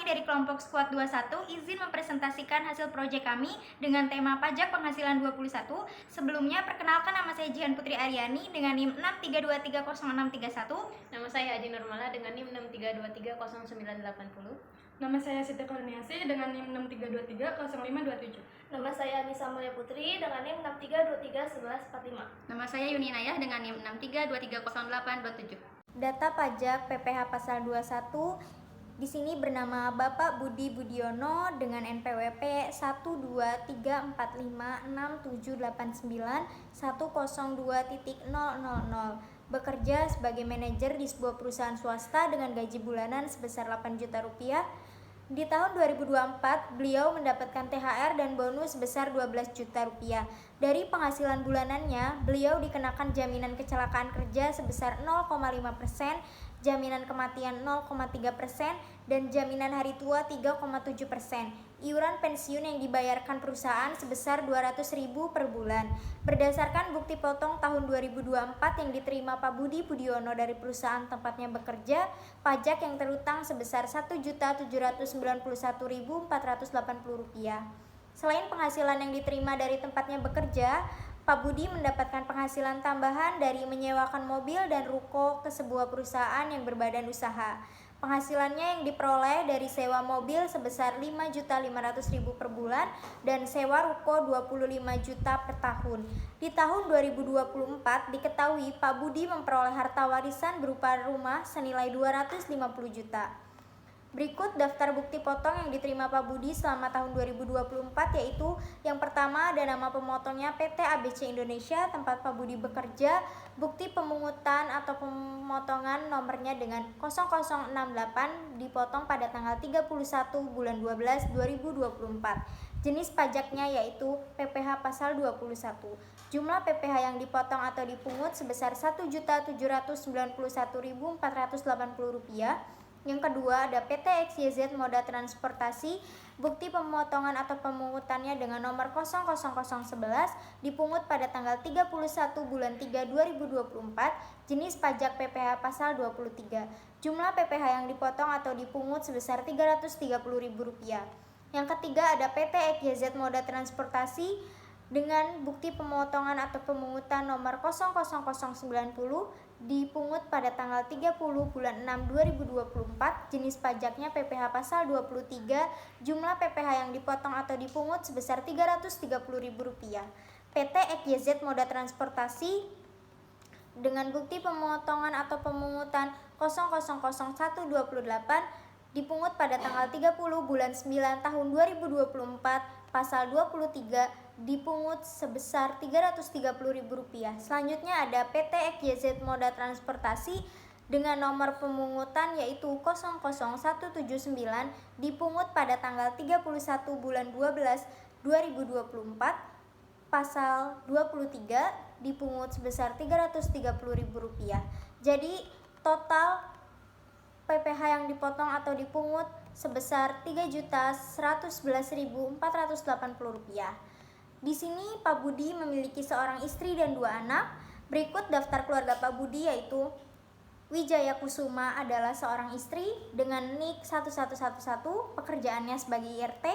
dari kelompok Squad 21 izin mempresentasikan hasil proyek kami dengan tema pajak penghasilan 21. Sebelumnya, perkenalkan nama saya Jihan Putri Aryani dengan NIM 6323061. Nama saya Aji Nurmala dengan NIM 632300980. Nama saya Siti Kurniasi dengan NIM 63230527. Nama saya Anissa Mulia Putri dengan NIM 63231145. Nama saya Yuni Nayah dengan NIM 632300827. Data pajak PPh pasal 21 di sini bernama Bapak Budi Budiono dengan NPWP 123456789102102.000. Bekerja sebagai manajer di sebuah perusahaan swasta dengan gaji bulanan sebesar 8 juta rupiah. Di tahun 2024, beliau mendapatkan THR dan bonus sebesar 12 juta rupiah. Dari penghasilan bulanannya, beliau dikenakan jaminan kecelakaan kerja sebesar 0,5%, jaminan kematian 0,3%, dan jaminan hari tua 3,7%. Iuran pensiun yang dibayarkan perusahaan sebesar 200.000 per bulan. Berdasarkan bukti potong tahun 2024 yang diterima Pak Budi Budiono dari perusahaan tempatnya bekerja, pajak yang terutang sebesar Rp1.791.480. Selain penghasilan yang diterima dari tempatnya bekerja, Pak Budi mendapatkan penghasilan tambahan dari menyewakan mobil dan ruko ke sebuah perusahaan yang berbadan usaha. Penghasilannya yang diperoleh dari sewa mobil sebesar Rp5.500.000 per bulan dan sewa ruko 25 juta per tahun. Di tahun 2024 diketahui Pak Budi memperoleh harta warisan berupa rumah senilai 250 juta. Berikut daftar bukti potong yang diterima Pak Budi selama tahun 2024, yaitu yang pertama ada nama pemotongnya PT ABC Indonesia tempat Pak Budi bekerja, bukti pemungutan atau pemotongan nomornya dengan 0068 dipotong pada tanggal 31 bulan 12 2024. Jenis pajaknya yaitu PPh pasal 21. Jumlah PPh yang dipotong atau dipungut sebesar Rp1.791.480. Yang kedua ada PT XYZ Moda Transportasi, bukti pemotongan atau pemungutannya dengan nomor 00011 dipungut pada tanggal 31 bulan 3 2024, jenis pajak PPh pasal 23. Jumlah PPh yang dipotong atau dipungut sebesar Rp330.000. Yang ketiga ada PT XYZ Moda Transportasi dengan bukti pemotongan atau pemungutan nomor 00090 dipungut pada tanggal 30 bulan 6 2024, jenis pajaknya PPh pasal 23, jumlah PPh yang dipotong atau dipungut sebesar Rp330.000. PT XYZ Moda Transportasi dengan bukti pemotongan atau pemungutan 000128 dipungut pada tanggal 30 bulan 9 tahun 2024, pasal 23 dipungut sebesar Rp330.000. Selanjutnya ada PT XYZ Moda Transportasi dengan nomor pemungutan yaitu 00179 dipungut pada tanggal 31 bulan 12 2024, pasal 23 dipungut sebesar Rp330.000. Jadi total PPh yang dipotong atau dipungut sebesar Rp3.111.480. Di sini Pak Budi memiliki seorang istri dan 2 anak. Berikut daftar keluarga Pak Budi yaitu Wijaya Kusuma adalah seorang istri dengan NIK 1111, pekerjaannya sebagai IRT.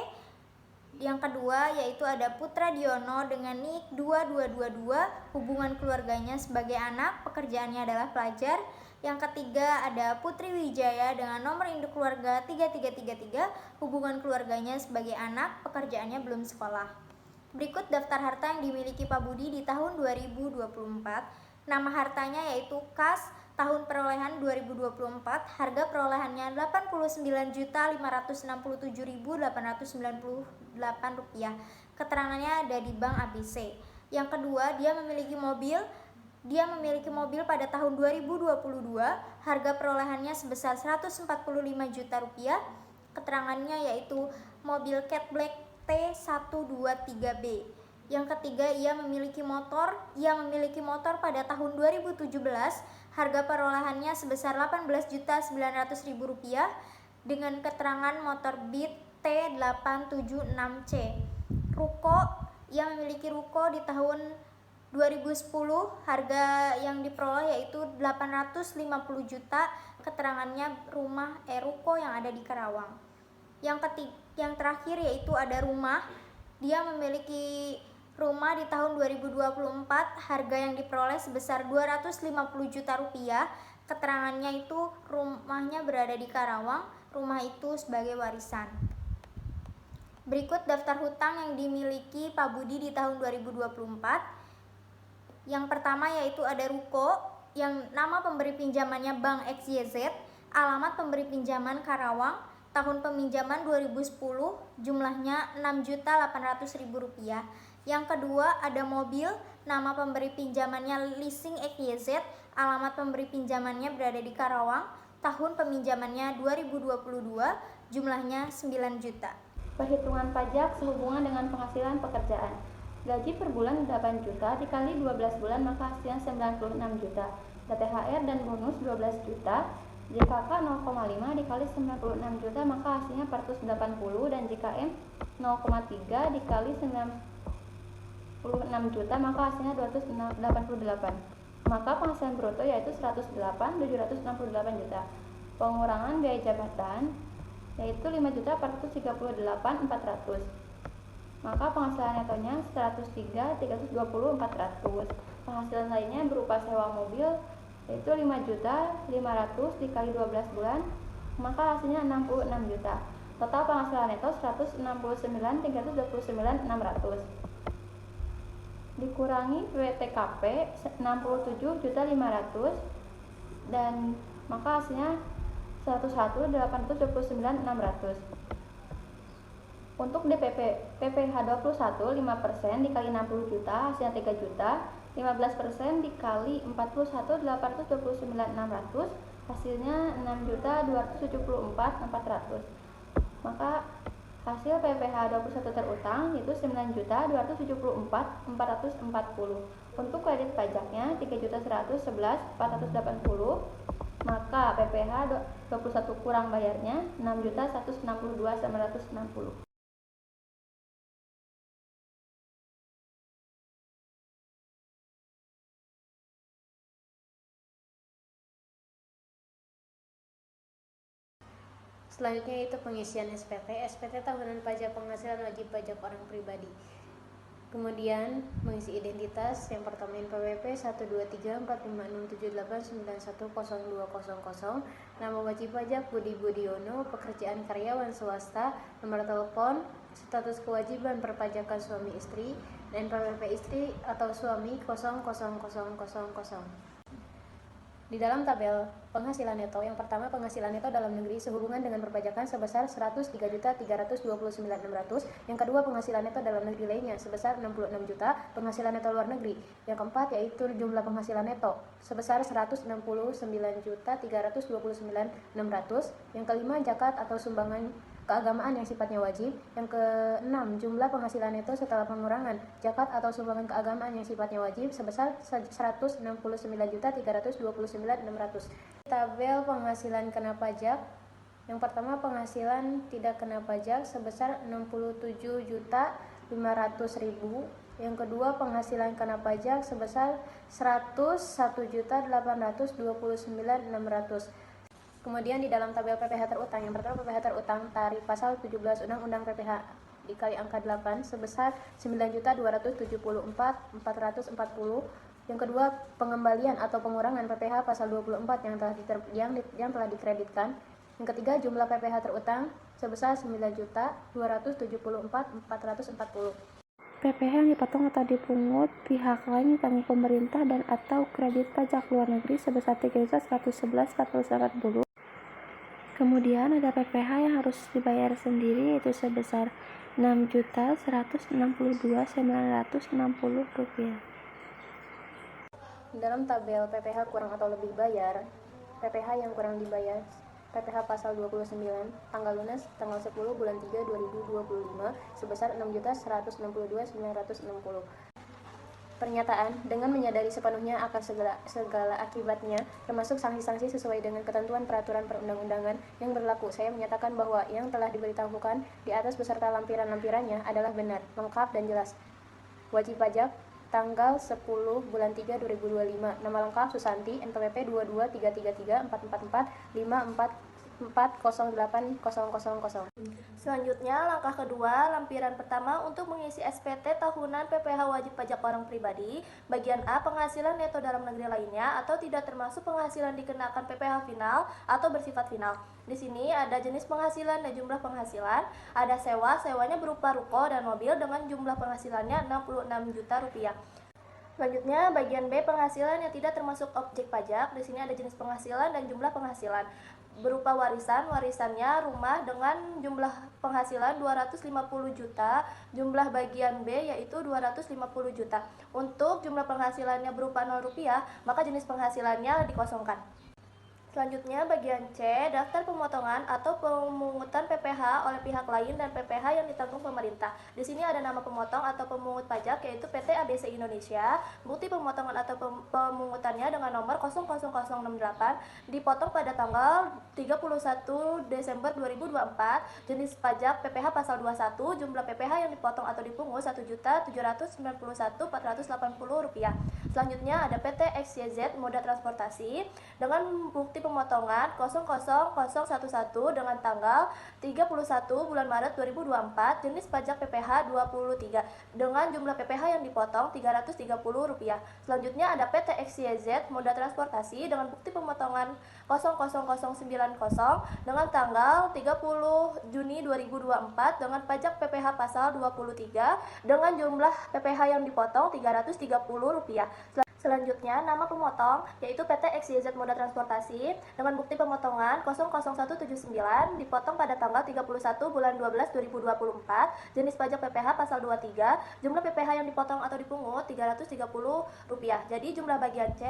Yang kedua yaitu ada Putra Diono dengan NIK 2222, hubungan keluarganya sebagai anak, pekerjaannya adalah pelajar. Yang ketiga ada Putri Wijaya dengan nomor induk keluarga 3333, hubungan keluarganya sebagai anak, pekerjaannya belum sekolah. Berikut daftar harta yang dimiliki Pak Budi di tahun 2024. Nama hartanya yaitu kas tahun perolehan 2024, harga perolehannya Rp89.867.898. Keterangannya ada di Bank ABC. Yang kedua, dia memiliki mobil pada tahun 2022, harga perolehannya sebesar Rp145 juta. Keterangannya yaitu mobil Cat Black T123B. Yang ketiga, ia memiliki motor pada tahun 2017, harga perolehannya sebesar Rp18.900.000 dengan keterangan motor Beat T876C. Ruko, ia memiliki ruko di tahun 2010, harga yang diperoleh yaitu 850 juta, keterangannya ruko yang ada di Karawang. Yang terakhir yaitu ada rumah. Dia memiliki rumah di tahun 2024, harga yang diperoleh sebesar 250 juta rupiah. Keterangannya itu rumahnya berada di Karawang, rumah itu sebagai warisan. Berikut daftar hutang yang dimiliki Pak Budi di tahun 2024. Yang pertama yaitu ada ruko, yang nama pemberi pinjamannya Bank XYZ, alamat pemberi pinjaman Karawang, tahun peminjaman 2010, jumlahnya Rp6.800.000. Yang kedua ada mobil, nama pemberi pinjamannya Leasing XYZ, alamat pemberi pinjamannya berada di Karawang, tahun peminjamannya 2022, jumlahnya 9 juta. Perhitungan pajak sehubungan dengan penghasilan pekerjaan. Gaji per bulan 8 juta dikali 12 bulan maka hasilnya 96 juta. THR dan bonus 12 juta. JKK 0,5 dikali 96 juta maka hasilnya 480, dan JKM 0,3 dikali 96 juta maka hasilnya 288. Maka penghasilan bruto yaitu 768 juta. Pengurangan biaya jabatan yaitu 5.438.400. Maka penghasilan netonya 103.320.400. Penghasilan lainnya berupa sewa mobil yaitu 5.500.000 dikali 12 bulan maka hasilnya 66 juta. Total penghasilan neto 169.329.600 dikurangi WTKP 67.500 dan maka hasilnya 101.829.600. Untuk DPP PPh 21 5% dikali 60 juta hasilnya 3 juta. 15% dikali 41.829.600 hasilnya 6.274.400. Maka hasil PPh 21 terutang yaitu 9.274.440. Untuk kredit pajaknya 3.111.480. Maka PPh 21 kurang bayarnya 6.162.960. Selanjutnya itu pengisian SPT. SPT tahunan pajak penghasilan wajib pajak orang pribadi. Kemudian mengisi identitas. Yang pertama NPWP 123456789102000. Nama wajib pajak Budi Budiono. Pekerjaan karyawan swasta. Nomor telepon. Status kewajiban perpajakan suami istri. Dan NPWP istri atau suami 00000. Di dalam tabel penghasilan neto, yang pertama penghasilan neto dalam negeri sehubungan dengan perpajakan sebesar 103.329.600. Yang kedua penghasilan neto dalam negeri lainnya sebesar 66 juta. Penghasilan neto luar negeri. Yang keempat yaitu jumlah penghasilan neto sebesar 169.329.600. Yang kelima zakat atau sumbangan keagamaan yang sifatnya wajib. Yang keenam jumlah penghasilan neto setelah pengurangan zakat atau sumbangan keagamaan yang sifatnya wajib sebesar 169.329.600. Tabel penghasilan kena pajak. Yang pertama penghasilan tidak kena pajak sebesar 67.500.000. Yang kedua penghasilan kena pajak sebesar 101.829.600. Kemudian di dalam tabel PPh terutang, yang pertama PPh terutang tarif pasal 17 Undang-Undang PPh dikali angka 8 sebesar 9.274.440. Yang kedua pengembalian atau pengurangan PPh pasal 24 yang telah dikreditkan. Yang ketiga jumlah PPh terutang sebesar 9.274.440. PPh yang dipotong atau dipungut pihak lain ditanggung pemerintah dan atau kredit pajak luar negeri sebesar 3.111.480. Kemudian ada PPh yang harus dibayar sendiri yaitu sebesar Rp6.162.960. Dalam tabel PPh kurang atau lebih bayar, PPh yang kurang dibayar, PPh pasal 29, tanggal lunas tanggal 10 bulan 3 2025 sebesar Rp6.162.960. Pernyataan dengan menyadari sepenuhnya akan segala akibatnya, termasuk sanksi-sanksi sesuai dengan ketentuan peraturan perundang-undangan yang berlaku, saya menyatakan bahwa yang telah diberitahukan di atas beserta lampiran-lampirannya adalah benar, lengkap, dan jelas. Wajib pajak tanggal 10 bulan 3 2025. Nama lengkap Susanti, NPWP 22333444543 408.000. Selanjutnya, langkah kedua, lampiran pertama untuk mengisi SPT tahunan PPh wajib pajak orang pribadi. Bagian A, penghasilan neto dalam negeri lainnya atau tidak termasuk penghasilan dikenakan PPh final atau bersifat final. Di sini ada jenis penghasilan dan jumlah penghasilan. Ada sewa, sewanya berupa ruko dan mobil dengan jumlah penghasilannya 66 juta rupiah. Selanjutnya, bagian B, penghasilan yang tidak termasuk objek pajak. Di sini ada jenis penghasilan dan jumlah penghasilan. Berupa warisan, warisannya rumah dengan jumlah penghasilan 250 juta, jumlah bagian B yaitu 250 juta. Untuk jumlah penghasilannya berupa 0 rupiah, maka jenis penghasilannya dikosongkan. Selanjutnya, bagian C, daftar pemotongan atau pemungutan PPh oleh pihak lain dan PPh yang ditanggung pemerintah. Di sini ada nama pemotong atau pemungut pajak yaitu PT ABC Indonesia. Bukti pemotongan atau pemungutannya dengan nomor 00068 dipotong pada tanggal 31 Desember 2024. Jenis pajak PPh pasal 21, jumlah PPh yang dipotong atau dipungut Rp1.791.480. Selanjutnya ada PT XYZ Moda Transportasi dengan bukti pemotongan 00011 dengan tanggal 31 bulan Maret 2024, jenis pajak PPh 23 dengan jumlah PPh yang dipotong Rp330. Selanjutnya ada PT XYZ Moda Transportasi dengan bukti pemotongan 00090 dengan tanggal 30 Juni 2024 dengan pajak PPh pasal 23 dengan jumlah PPh yang dipotong Rp330. Selanjutnya, nama pemotong yaitu PT XYZ Moda Transportasi dengan bukti pemotongan 00179 dipotong pada tanggal 31 bulan 12 2024, jenis pajak PPh pasal 23, jumlah PPh yang dipotong atau dipungut Rp330. Jadi jumlah bagian C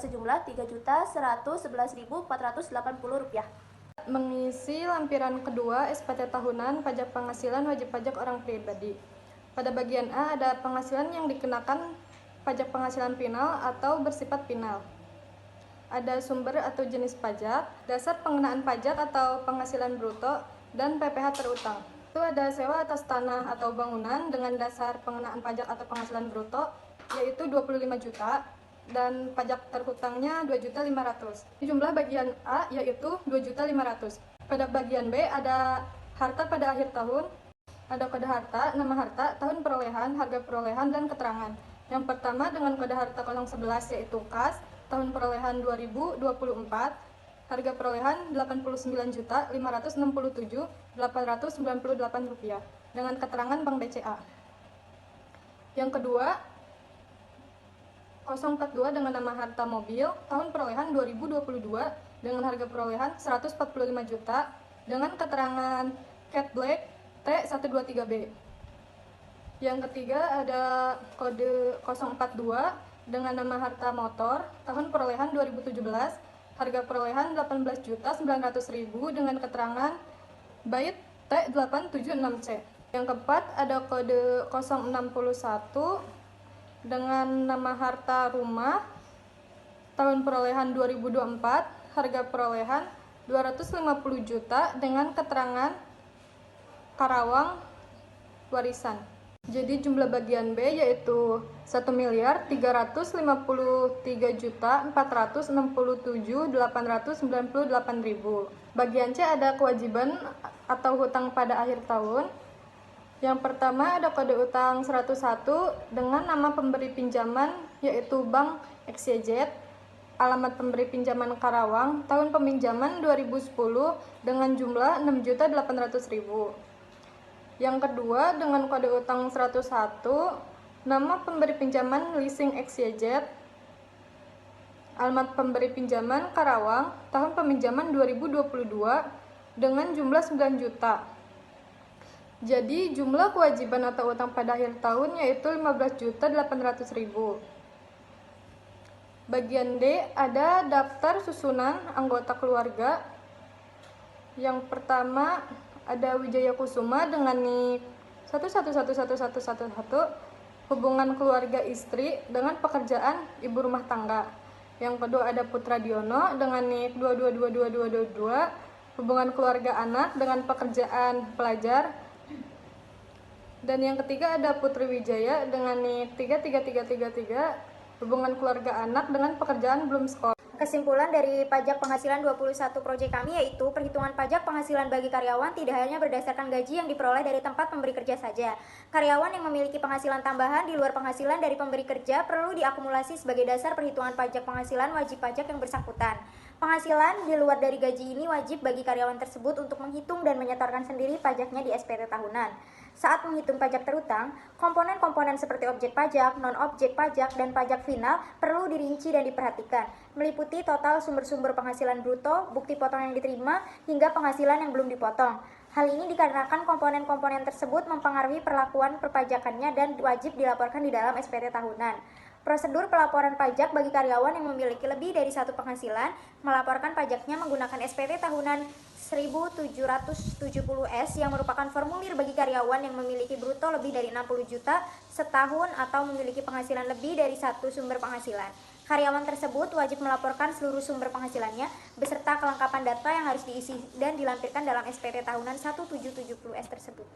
sejumlah Rp3.111.480. Mengisi lampiran kedua SPT tahunan pajak penghasilan wajib pajak orang pribadi. Pada bagian A ada penghasilan yang dikenakan pajak penghasilan final atau bersifat final. Ada sumber atau jenis pajak, dasar pengenaan pajak atau penghasilan bruto, dan PPh terutang. Itu ada sewa atas tanah atau bangunan dengan dasar pengenaan pajak atau penghasilan bruto yaitu 25 juta dan pajak terhutangnya 2.500.000. Jumlah bagian A yaitu 2.500.000. Pada bagian B ada harta pada akhir tahun, ada kode harta, nama harta, tahun perolehan, harga perolehan, dan keterangan. Yang pertama dengan kode harta 011 yaitu kas, tahun perolehan 2024, harga perolehan Rp869.567.898 dengan keterangan Bank BCA. Yang kedua, 042 dengan nama harta mobil, tahun perolehan 2022 dengan harga perolehan 145 juta dengan keterangan Cat Black T123B. Yang ketiga ada kode 042 dengan nama harta motor, tahun perolehan 2017, harga perolehan Rp18.900.000 dengan keterangan Bait T876C. Yang keempat ada kode 061 dengan nama harta rumah, tahun perolehan 2024, harga perolehan 250 juta dengan keterangan Karawang warisan. Jadi jumlah bagian B yaitu 1.353.467.898.000. Bagian C ada kewajiban atau hutang pada akhir tahun. Yang pertama ada kode utang 101 dengan nama pemberi pinjaman yaitu Bank XYZ, alamat pemberi pinjaman Karawang, tahun peminjaman 2010 dengan jumlah 6.800.000. Yang kedua dengan kode utang 101, nama pemberi pinjaman leasing XYZ, alamat pemberi pinjaman Karawang, tahun peminjaman 2022 dengan jumlah 9 juta. Jadi jumlah kewajiban atau utang pada akhir tahun yaitu 15.800.000. Bagian D ada daftar susunan anggota keluarga. Yang pertama ada Wijaya Kusuma dengan NIK 11111111, hubungan keluarga istri dengan pekerjaan ibu rumah tangga. Yang kedua ada Putra Diono dengan NIK 2222222, hubungan keluarga anak dengan pekerjaan pelajar. Dan yang ketiga ada Putri Wijaya dengan NIK 33333, hubungan keluarga anak dengan pekerjaan belum sekolah. Kesimpulan dari pajak penghasilan 21 proyek kami yaitu perhitungan pajak penghasilan bagi karyawan tidak hanya berdasarkan gaji yang diperoleh dari tempat pemberi kerja saja. Karyawan yang memiliki penghasilan tambahan di luar penghasilan dari pemberi kerja perlu diakumulasi sebagai dasar perhitungan pajak penghasilan wajib pajak yang bersangkutan. Penghasilan di luar dari gaji ini wajib bagi karyawan tersebut untuk menghitung dan menyetorkan sendiri pajaknya di SPT tahunan. Saat menghitung pajak terutang, komponen-komponen seperti objek pajak, non-objek pajak, dan pajak final perlu dirinci dan diperhatikan, meliputi total sumber-sumber penghasilan bruto, bukti potong yang diterima, hingga penghasilan yang belum dipotong. Hal ini dikarenakan komponen-komponen tersebut mempengaruhi perlakuan perpajakannya dan wajib dilaporkan di dalam SPT tahunan. Prosedur pelaporan pajak bagi karyawan yang memiliki lebih dari satu penghasilan melaporkan pajaknya menggunakan SPT tahunan 1770S yang merupakan formulir bagi karyawan yang memiliki bruto lebih dari 60 juta setahun atau memiliki penghasilan lebih dari satu sumber penghasilan. Karyawan tersebut wajib melaporkan seluruh sumber penghasilannya beserta kelengkapan data yang harus diisi dan dilampirkan dalam SPT tahunan 1770S tersebut.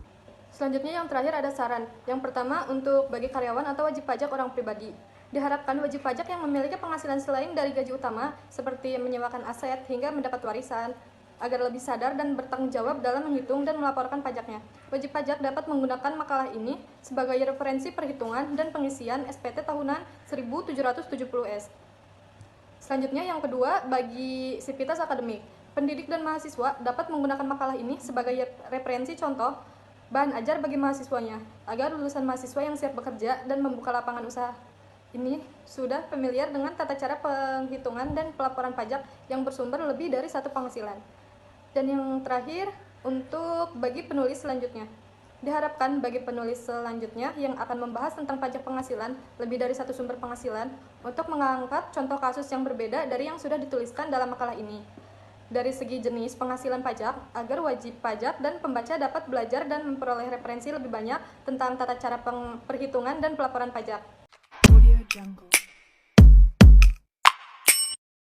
Selanjutnya yang terakhir ada saran. Yang pertama untuk bagi karyawan atau wajib pajak orang pribadi. Diharapkan wajib pajak yang memiliki penghasilan selain dari gaji utama seperti menyewakan aset hingga mendapat warisan agar lebih sadar dan bertanggung jawab dalam menghitung dan melaporkan pajaknya. Wajib pajak dapat menggunakan makalah ini sebagai referensi perhitungan dan pengisian SPT tahunan 1770S. Selanjutnya yang kedua bagi sivitas akademik. Pendidik dan mahasiswa dapat menggunakan makalah ini sebagai referensi contoh bahan ajar bagi mahasiswanya agar lulusan mahasiswa yang siap bekerja dan membuka lapangan usaha ini sudah familiar dengan tata cara penghitungan dan pelaporan pajak yang bersumber lebih dari satu penghasilan. Dan yang terakhir untuk bagi penulis selanjutnya. Diharapkan bagi penulis selanjutnya yang akan membahas tentang pajak penghasilan lebih dari satu sumber penghasilan untuk mengangkat contoh kasus yang berbeda dari yang sudah dituliskan dalam makalah ini. Dari segi jenis penghasilan pajak, agar wajib pajak dan pembaca dapat belajar dan memperoleh referensi lebih banyak tentang tata cara perhitungan dan pelaporan pajak. Audio Jungle.